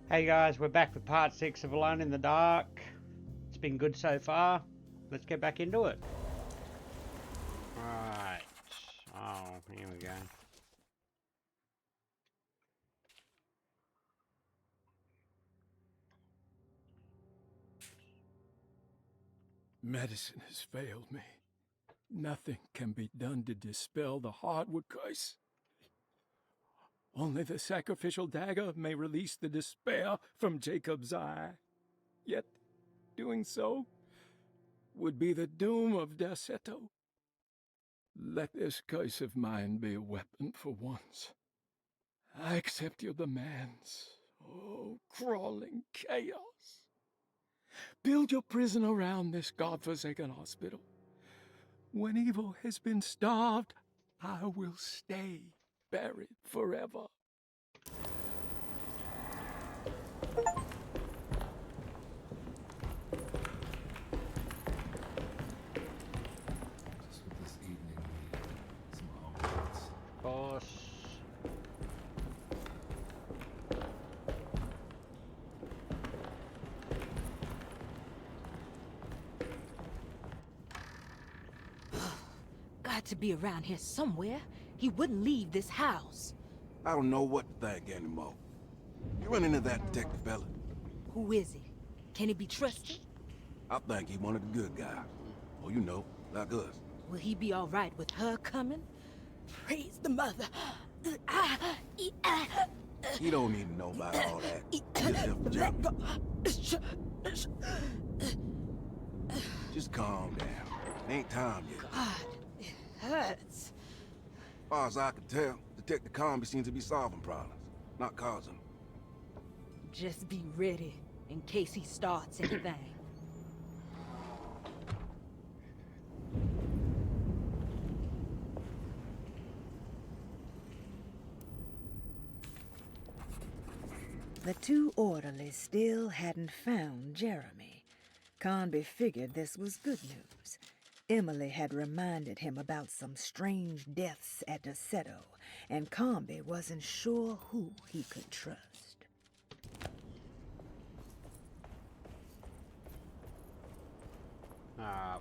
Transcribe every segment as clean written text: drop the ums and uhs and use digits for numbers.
Hey guys, we're back with part 6 of Alone in the Dark. It's been good so far. Let's get back into it. Right. Oh, here we go. Medicine has failed me. Nothing can be done to dispel the hardwood curse. Only the sacrificial dagger may release the despair from Jacob's eye. Yet, doing so would be the doom of Derceto. Let this curse of mine be a weapon for once. I accept your demands, oh crawling chaos. Build your prison around this godforsaken hospital. When evil has been starved, I will stay buried forever. Just what this evening needed. Some omelets. Boss. Got to be around here somewhere. He wouldn't leave this house. I don't know what to think anymore. You run into that detective fella? Who is he? Can he be trusted? I think he one of the good guys. Or you know, like us. Will he be all right with her coming? Praise the mother. He don't need to know about all that. Just help Just calm down. It ain't time yet. God, it hurts. As far as I can tell, Detective Comby seems to be solving problems, not causing them. Just be ready in case he starts anything. The two orderlies still hadn't found Jeremy. Conby figured this was good news. Emily had reminded him about some strange deaths at Derceto, and Conby wasn't sure who he could trust.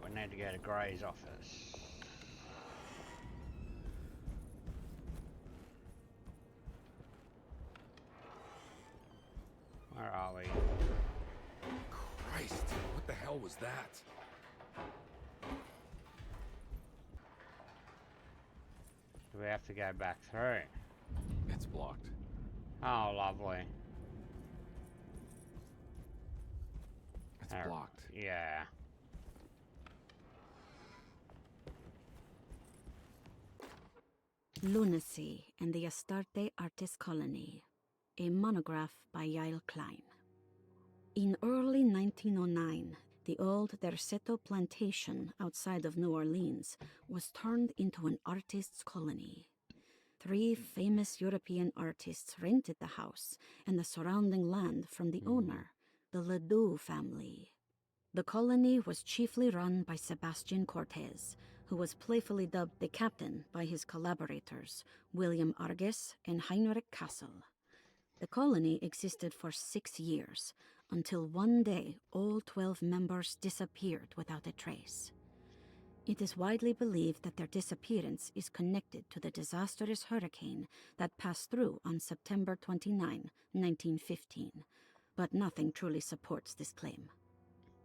We need to go to Gray's office. Where are we? Christ, what the hell was that? Do we have to go back through? It's blocked. Oh, lovely. It's blocked. Yeah. Lunacy and the Astarte Artist Colony, a monograph by Yael Klein. In early 1909, the old Derceto plantation outside of New Orleans was turned into an artist's colony. 3 famous European artists rented the house and the surrounding land from the owner, the Ledoux family. The colony was chiefly run by Sebastian Cortez, who was playfully dubbed the captain by his collaborators, William Arges and Heinrich Kassel. The colony existed for 6 years, until one day all 12 members disappeared without a trace. It is widely believed that their disappearance is connected to the disastrous hurricane that passed through on September 29, 1915, but nothing truly supports this claim.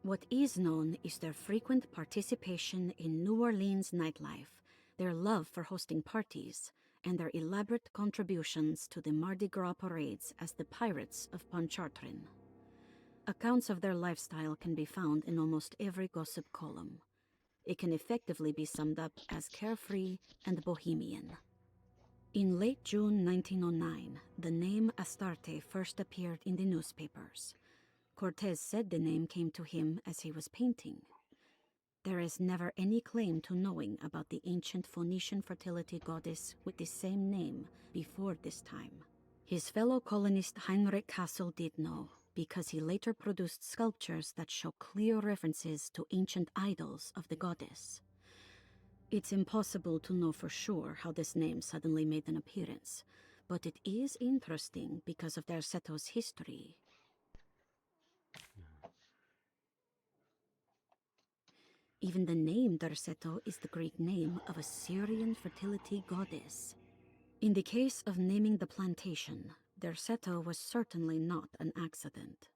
What is known is their frequent participation in New Orleans nightlife, their love for hosting parties, and their elaborate contributions to the Mardi Gras parades as the Pirates of Pontchartrain. Accounts of their lifestyle can be found in almost every gossip column. It can effectively be summed up as carefree and bohemian. In late June 1909, the name Astarte first appeared in the newspapers. Cortez said the name came to him as he was painting. There is never any claim to knowing about the ancient Phoenician fertility goddess with the same name before this time. His fellow colonist Heinrich Kassel did know, because he later produced sculptures that show clear references to ancient idols of the goddess. It's impossible to know for sure how this name suddenly made an appearance, but it is interesting because of Derceto's history. Even the name Derceto is the Greek name of a Syrian fertility goddess. In the case of naming the plantation, Derceto was certainly not an accident.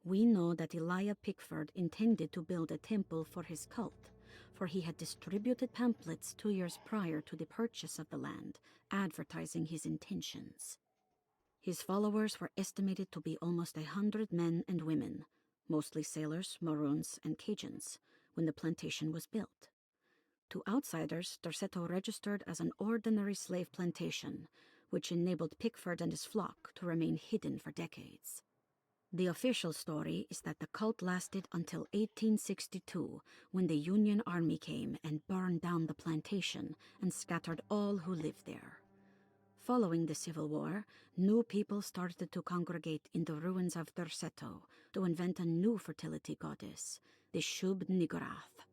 We know that Elijah Pickford intended to build a temple for his cult, for he had distributed pamphlets 2 years prior to the purchase of the land, advertising his intentions. His followers were estimated to be almost 100 men and women, mostly sailors, Maroons, and Cajuns, when the plantation was built. To outsiders, Derceto registered as an ordinary slave plantation, which enabled Pickford and his flock to remain hidden for decades. The official story is that the cult lasted until 1862, when the Union Army came and burned down the plantation and scattered all who lived there. Following the Civil War, new people started to congregate in the ruins of Derceto to invent a new fertility goddess, the Shub-Niggurath.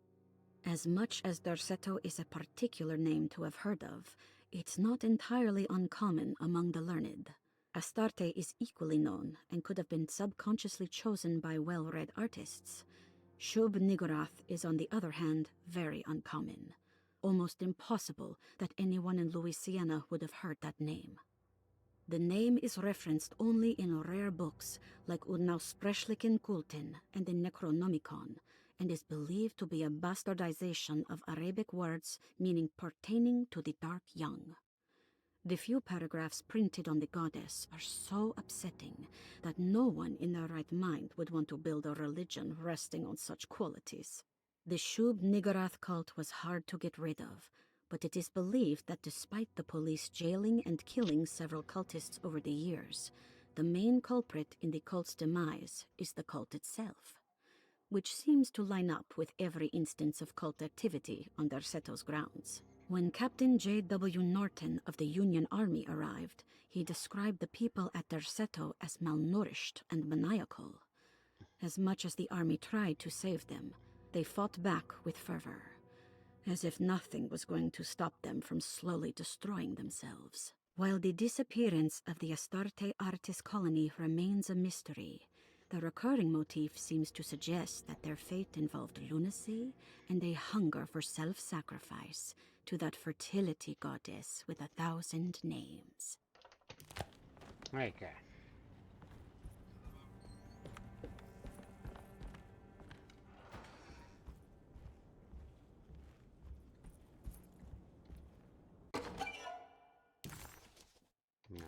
As much as Derceto is a particular name to have heard of, it's not entirely uncommon among the learned. Astarte is equally known and could have been subconsciously chosen by well-read artists. Shub-Niggurath is, on the other hand, very uncommon. Almost impossible that anyone in Louisiana would have heard that name. The name is referenced only in rare books like Unaussprechlichen Kulten and the Necronomicon, and is believed to be a bastardization of Arabic words meaning pertaining to the dark young. The few paragraphs printed on the goddess are so upsetting that no one in their right mind would want to build a religion resting on such qualities. The Shub-Niggurath cult was hard to get rid of, but it is believed that despite the police jailing and killing several cultists over the years, the main culprit in the cult's demise is the cult itself, which seems to line up with every instance of cult activity on Derceto's grounds. When Captain J.W. Norton of the Union Army arrived, he described the people at Derceto as malnourished and maniacal. As much as the army tried to save them, they fought back with fervor, as if nothing was going to stop them from slowly destroying themselves. While the disappearance of the Astarte artist colony remains a mystery, the recurring motif seems to suggest that their fate involved lunacy and a hunger for self-sacrifice to that fertility goddess with 1,000 names. Okay. No.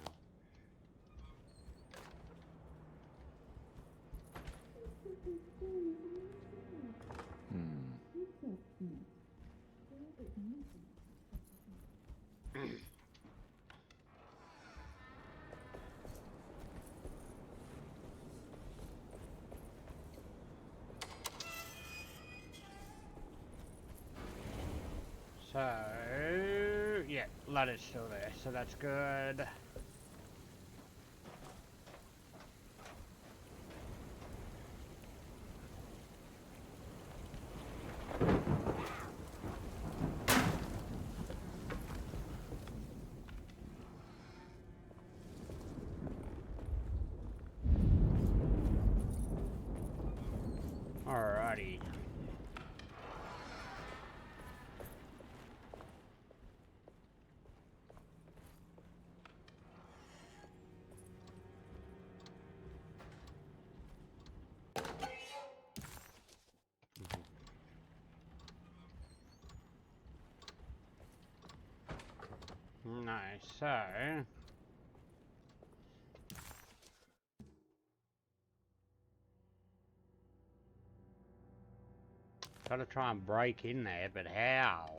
So, yeah, ladder's still there, so that's good. Alrighty. Nice, so... Gotta try and break in there, but how?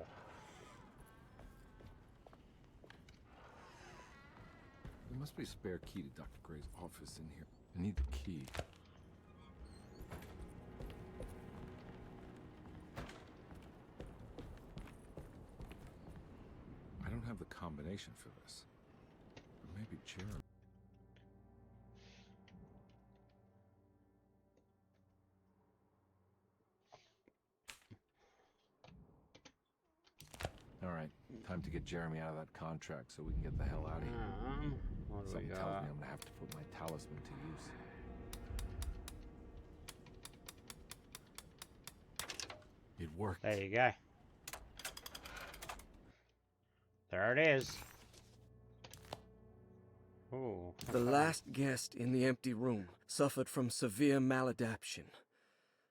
There must be a spare key to Dr. Gray's office in here. I need the key. I don't have the combination for this. Or maybe Jeremy. All right, time to get Jeremy out of that contract so we can get the hell out of here. What do we Something tells got? me I'm gonna have to put my talisman to use. It worked. There you go. There it is. Ooh. The last guest in the empty room suffered from severe maladaptation.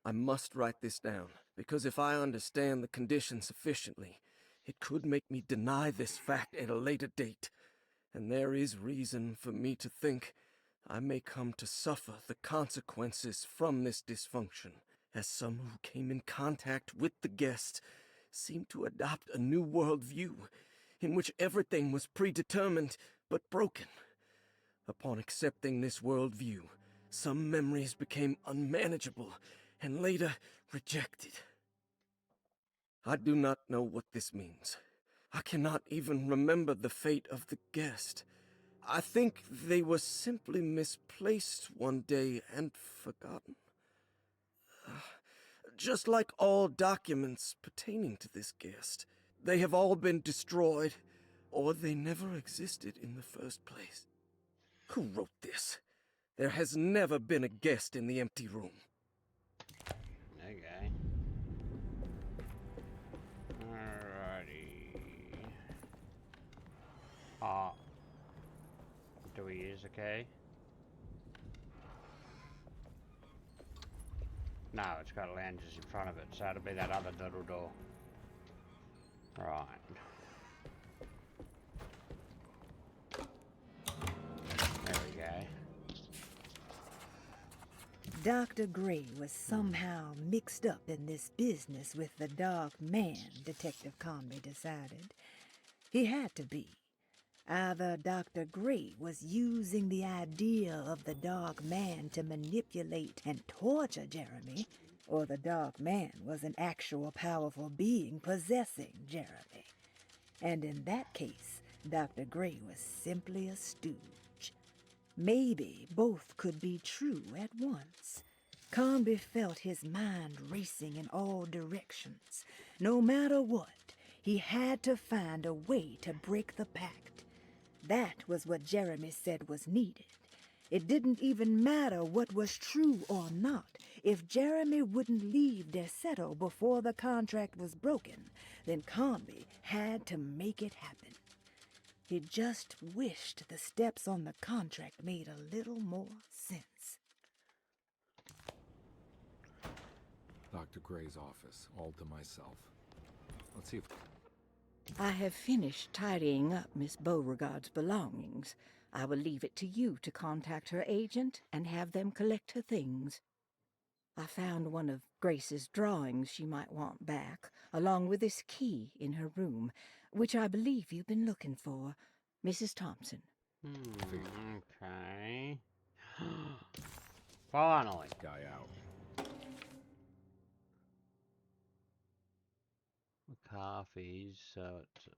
I must write this down, because if I understand the condition sufficiently, it could make me deny this fact at a later date, and there is reason for me to think I may come to suffer the consequences from this dysfunction, as some who came in contact with the guest seemed to adopt a new worldview in which everything was predetermined but broken. Upon accepting this worldview, some memories became unmanageable and later rejected. I do not know what this means. I cannot even remember the fate of the guest. I think they were simply misplaced one day and forgotten. Just like all documents pertaining to this guest, they have all been destroyed, or they never existed in the first place. Who wrote this? There has never been a guest in the empty room. Okay. Alrighty. Do we use a key? No, it's got lenses in front of it, so it'll be that other little door. Right. There we go. Dr. Gray was somehow mixed up in this business with the Dark Man, Detective Conway decided. He had to be. Either Dr. Gray was using the idea of the Dark Man to manipulate and torture Jeremy, or the Dark Man was an actual powerful being possessing Jeremy. And in that case, Dr. Gray was simply a stooge. Maybe both could be true at once. Conby felt his mind racing in all directions. No matter what, he had to find a way to break the pact. That was what Jeremy said was needed. It didn't even matter what was true or not. If Jeremy wouldn't leave Derceto before the contract was broken, then Conby had to make it happen. He just wished the steps on the contract made a little more sense. Dr. Gray's office, all to myself. Let's see if... I have finished tidying up Miss Beauregard's belongings. I will leave it to you to contact her agent and have them collect her things. I found one of Grace's drawings she might want back, along with this key in her room, which I believe you've been looking for. Mrs. Thompson. Okay. Finally. Guy out. McCarthy's, so it's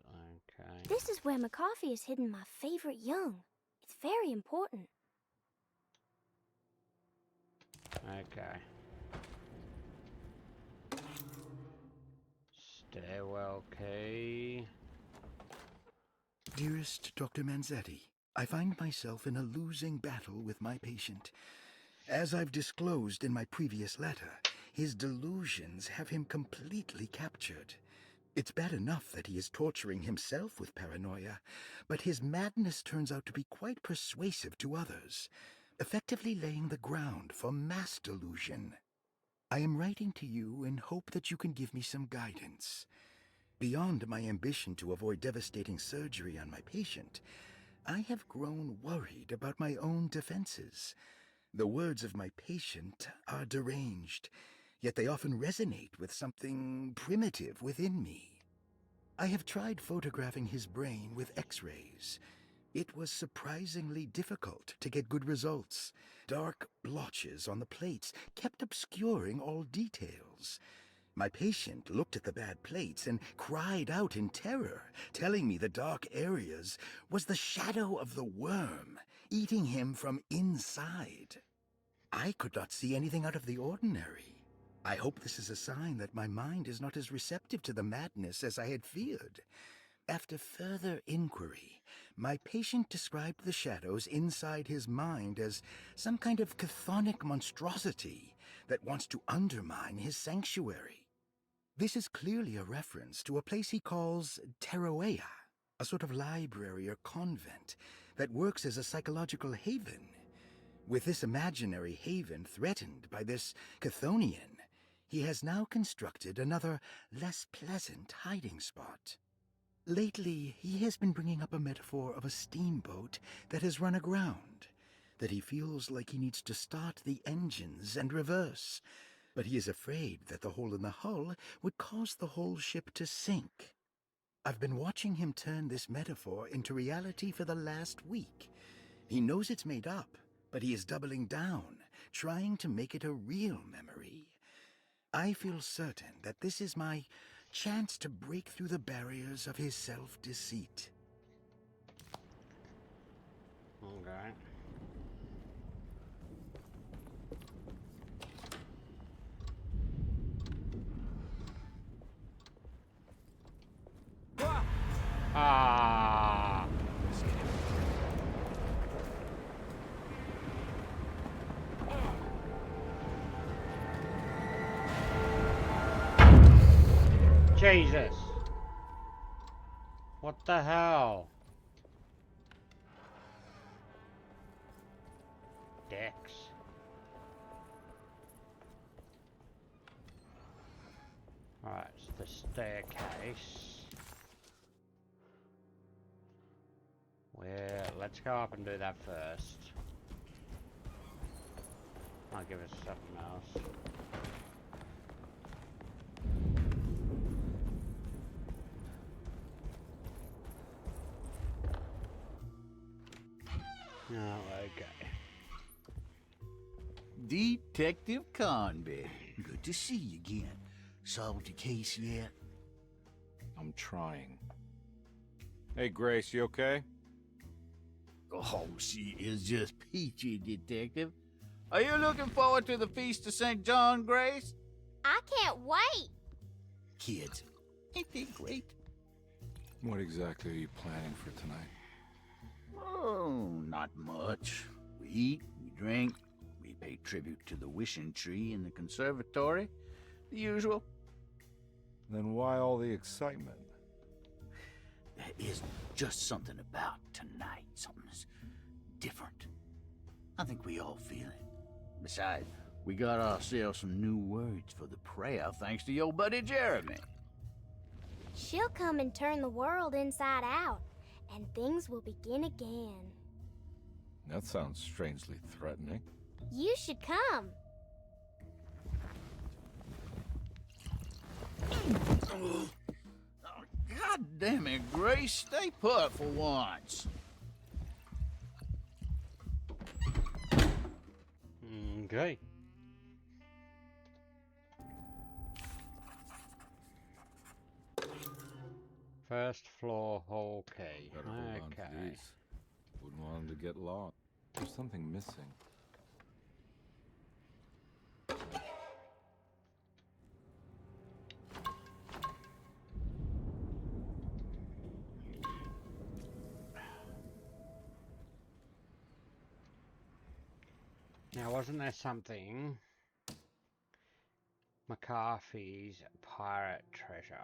okay. This is where McCarthy has hidden my favorite young. It's very important. Okay. Stairwell key. Dearest Dr. Manzetti, I find myself in a losing battle with my patient. As I've disclosed in my previous letter, his delusions have him completely captured. It's bad enough that he is torturing himself with paranoia, but his madness turns out to be quite persuasive to others, effectively laying the ground for mass delusion. I am writing to you in hope that you can give me some guidance. Beyond my ambition to avoid devastating surgery on my patient, I have grown worried about my own defenses. The words of my patient are deranged, yet they often resonate with something primitive within me. I have tried photographing his brain with X-rays. It was surprisingly difficult to get good results. Dark blotches on the plates kept obscuring all details. My patient looked at the bad plates and cried out in terror, telling me the dark areas was the shadow of the worm, eating him from inside. I could not see anything out of the ordinary. I hope this is a sign that my mind is not as receptive to the madness as I had feared. After further inquiry, my patient described the shadows inside his mind as some kind of chthonic monstrosity that wants to undermine his sanctuary. This is clearly a reference to a place he calls Teroea, a sort of library or convent that works as a psychological haven. With this imaginary haven threatened by this Chthonian, he has now constructed another, less pleasant hiding spot. Lately, he has been bringing up a metaphor of a steamboat that has run aground, that he feels like he needs to start the engines and reverse, but he is afraid that the hole in the hull would cause the whole ship to sink. I've been watching him turn this metaphor into reality for the last week. He knows it's made up, but he is doubling down, trying to make it a real memory. I feel certain that this is my chance to break through the barriers of his self-deceit. Okay. Ah. Jesus. What the hell? Dex. Alright, it's the staircase. Well, let's go up and do that first. I'll give us something else. Oh, okay. Detective Conby. Good to see you again. Solved your case yet? I'm trying. Hey, Grace, you okay? Oh, she is just peachy, Detective. Are you looking forward to the Feast of St. John, Grace? I can't wait. Kids, ain't they great? What exactly are you planning for tonight? Oh, not much. We eat, we drink, we pay tribute to the wishing tree in the conservatory. The usual. Then why all the excitement? There is just something about tonight. Something's different. I think we all feel it. Besides, we got ourselves some new words for the prayer thanks to your buddy Jeremy. She'll come and turn the world inside out, and things will begin again. That sounds strangely threatening. You should come. God damn it, Grace. Stay put for once. Okay. First floor hall key. Better hold on to these. Wouldn't want them to get lost. There's something missing. Now, wasn't there something? McCarthy's pirate treasure.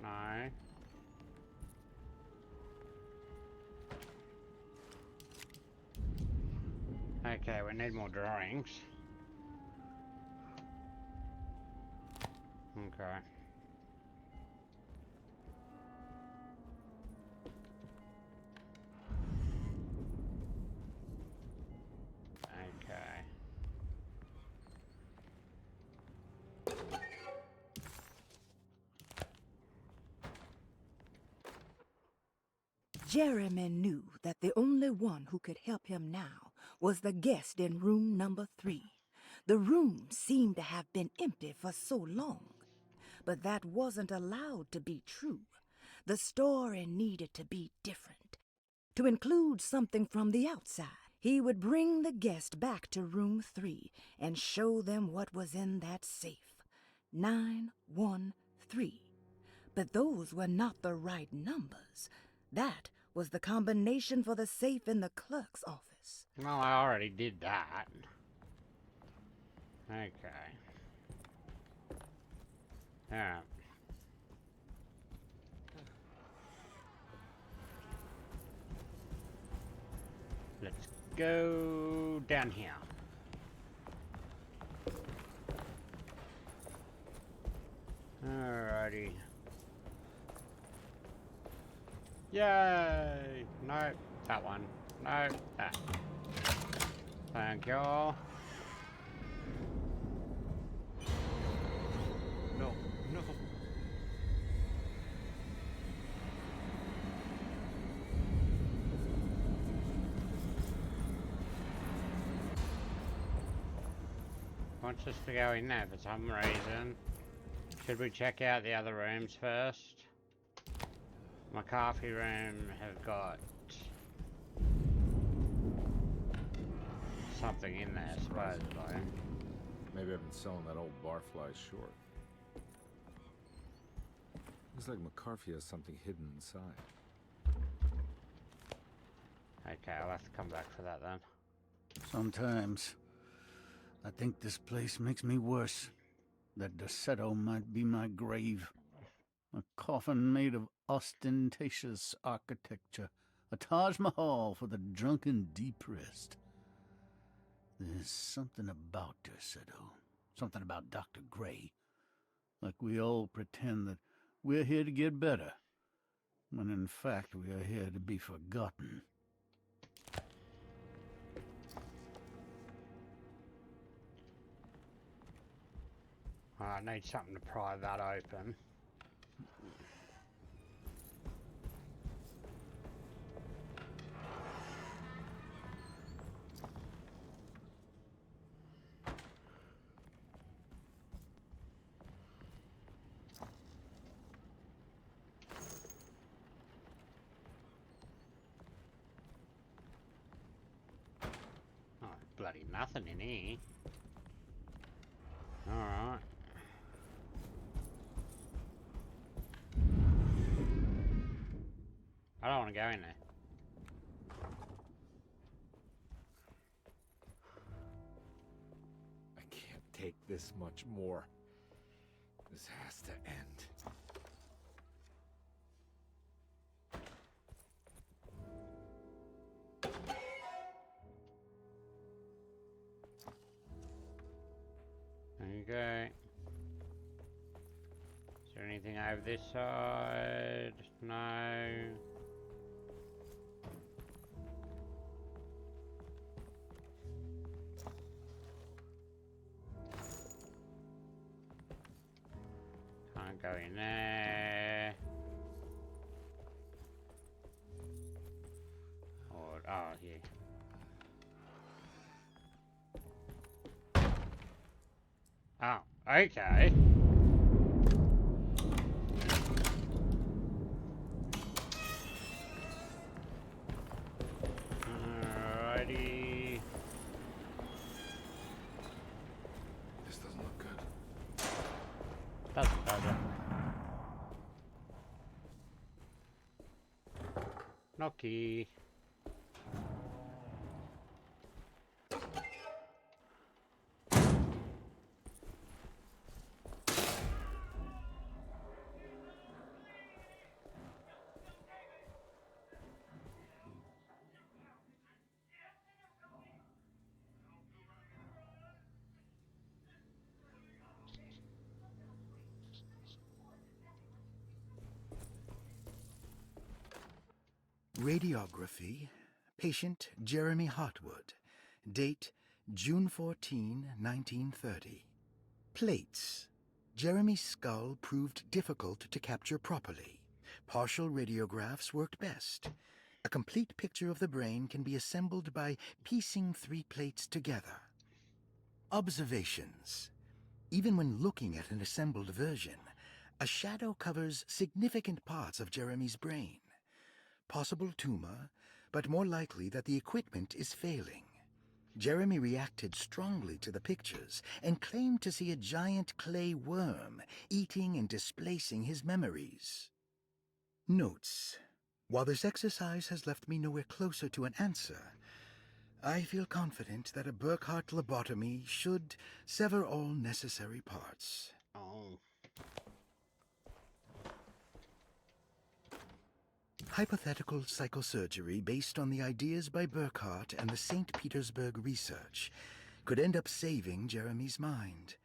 No. Okay, we need more drawings. Okay. Okay. Jeremy knew that the only one who could help him now was the guest in room number 3. The room seemed to have been empty for so long, but that wasn't allowed to be true. The story needed to be different, to include something from the outside. He would bring the guest back to room 3 and show them what was in that safe. 913. But those were not the right numbers. That was the combination for the safe in the clerk's office. Well, I already did that. Okay. Alright. Let's go down here. Alrighty. Yay! No, that one. No, that. Thank you. No, no. Wants us to go in there for some reason. Should we check out the other rooms first? My coffee room have got something in there, supposedly. Maybe I've been selling that old barfly short. Looks like McCarthy has something hidden inside. Okay, I'll have to come back for that then. Sometimes I think this place makes me worse. That Desetto might be my grave. A coffin made of ostentatious architecture. A Taj Mahal for the drunken depressed. There's something about Desetto. Something about Dr. Gray. Like we all pretend that we're here to get better, when in fact we are here to be forgotten. I need something to pry that open. Oh, bloody nothing in here. Alright. I don't want to go in there. I can't take this much more. This has to end. Okay. Is there anything over this side? No. Can't go in there. Or, oh, yeah. Oh, okay. Alrighty. This doesn't look good. Doesn't, does it? Knocky. Radiography. Patient Jeremy Hartwood. Date June 14, 1930. Plates. Jeremy's skull proved difficult to capture properly. Partial radiographs worked best. A complete picture of the brain can be assembled by piecing 3 plates together. Observations. Even when looking at an assembled version, a shadow covers significant parts of Jeremy's brain. Possible tumor, but more likely that the equipment is failing. Jeremy reacted strongly to the pictures and claimed to see a giant clay worm eating and displacing his memories. Notes. While this exercise has left me nowhere closer to an answer, I feel confident that a Burkhardt lobotomy should sever all necessary parts. Oh. Hypothetical psychosurgery based on the ideas by Burkhardt and the St. Petersburg research could end up saving Jeremy's mind.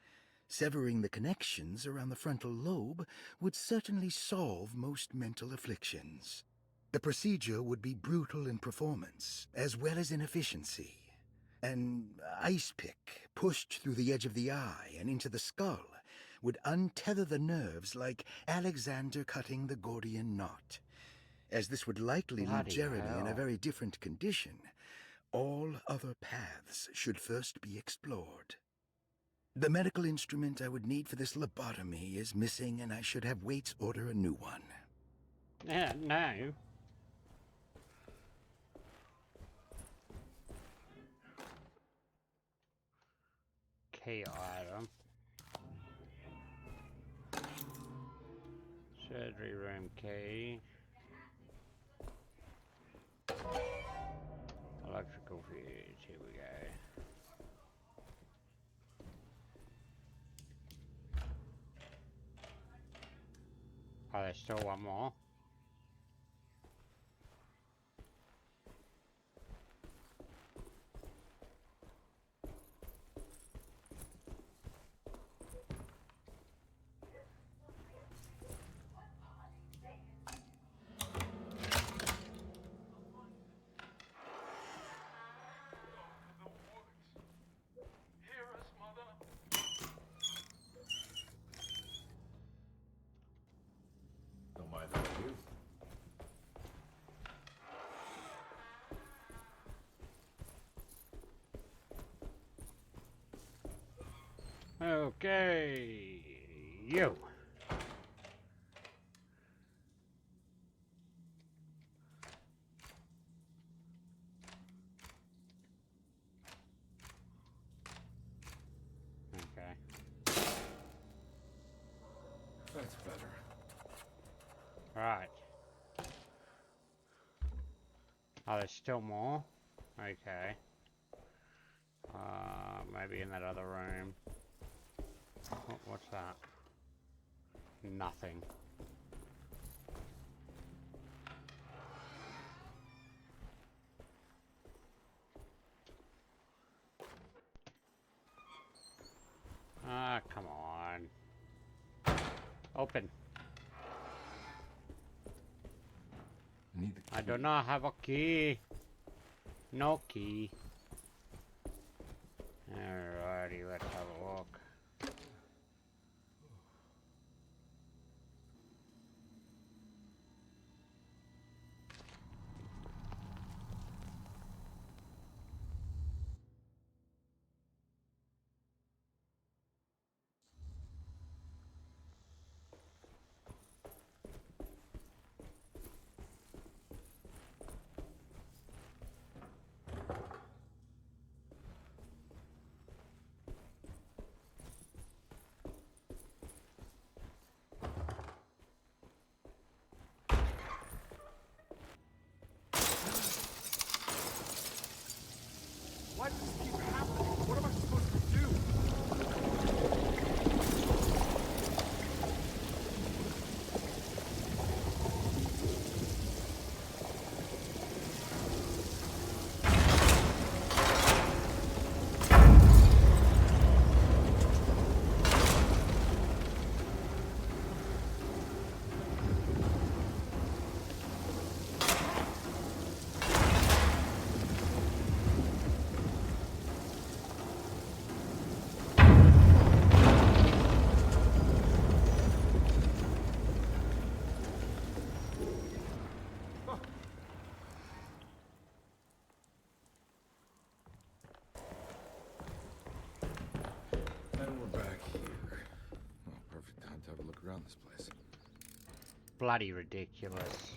Severing the connections around the frontal lobe would certainly solve most mental afflictions. The procedure would be brutal in performance, as well as in efficiency. An ice pick pushed through the edge of the eye and into the skull would untether the nerves like Alexander cutting the Gordian knot. As this would likely leave Bloody Jeremy in a hell. very different condition, all other paths should first be explored. The medical instrument I would need for this lobotomy is missing, and I should have Waits order a new one. Yeah, no. Key item. Surgery room key. Electrical fuse, here we go. Oh, there's still one more. Don't mind that, do you? Okay, you. Okay. That's better. Right. Oh, there's still more? Okay. Maybe in that other room. What's that? Nothing. Ah, come on. Open. I need the key. I do not have a key. No key. Alrighty, let's have a look. Why does this keep happening? What am I supposed to do? And we're back here. Oh, perfect time to have a look around this place. Bloody ridiculous.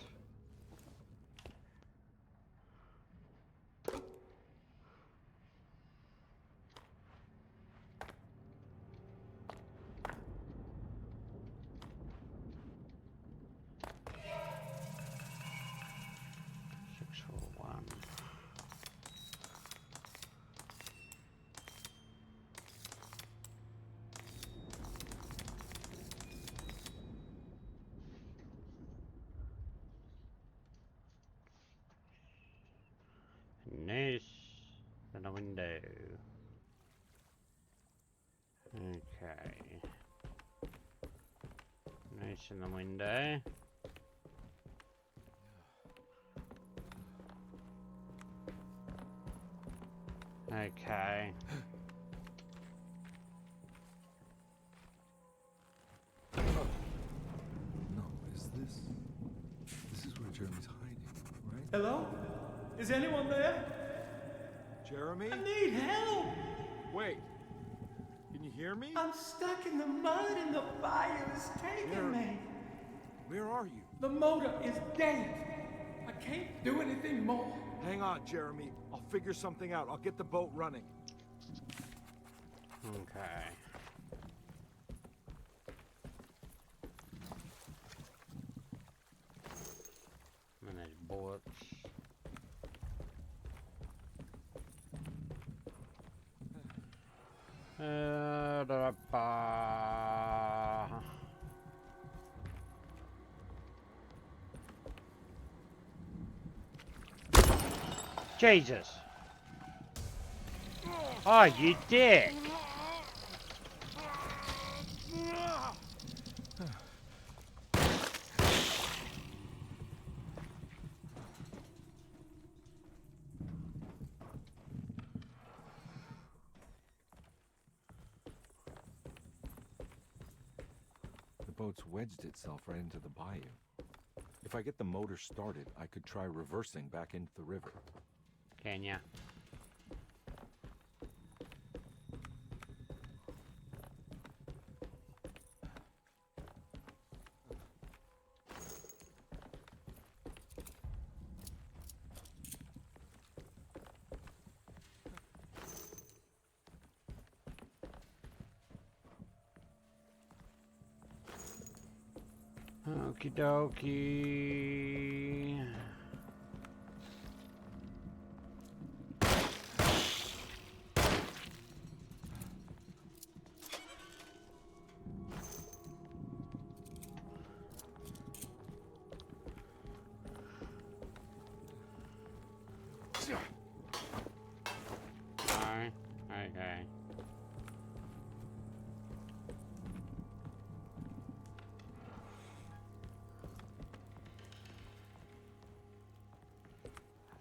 this in the window. Okay. No, is this... This is where Jeremy's hiding, right? Hello? Is anyone there? Jeremy? I need help! Wait! Can you hear me? I'm stuck in the mud and the fire is taking me. Where are you? The motor is dead. I can't do anything more. Hang on, Jeremy. I'll figure something out. I'll get the boat running. Okay. And there's bullets. Jesus! Oh, you dick! The boat's wedged itself right into the bayou. If I get the motor started, I could try reversing back into the river. Can ya? Okie dokie. Alright, okay.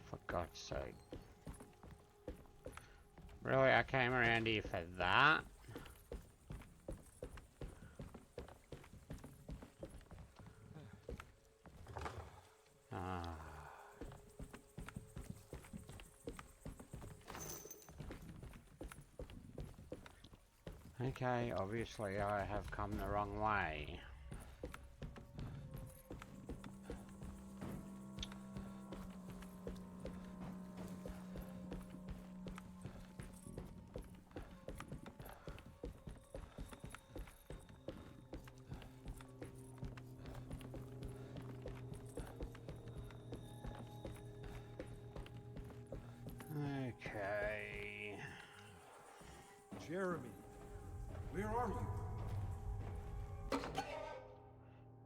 For God's sake. Really, I came around here for that? Ah. Okay, obviously I have come the wrong way. Okay. Jeremy, where are you?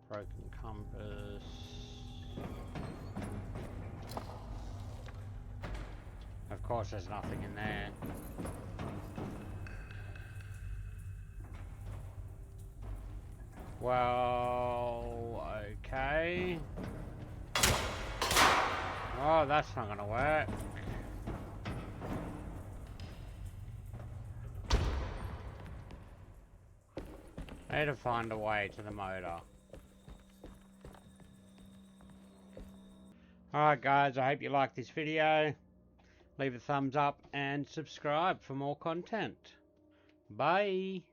Broken compass. Of course there's nothing in there. Well, okay. Oh, that's not gonna work. I need to find a way to the motor. Alright guys, I hope you liked this video. Leave a thumbs up and subscribe for more content. Bye!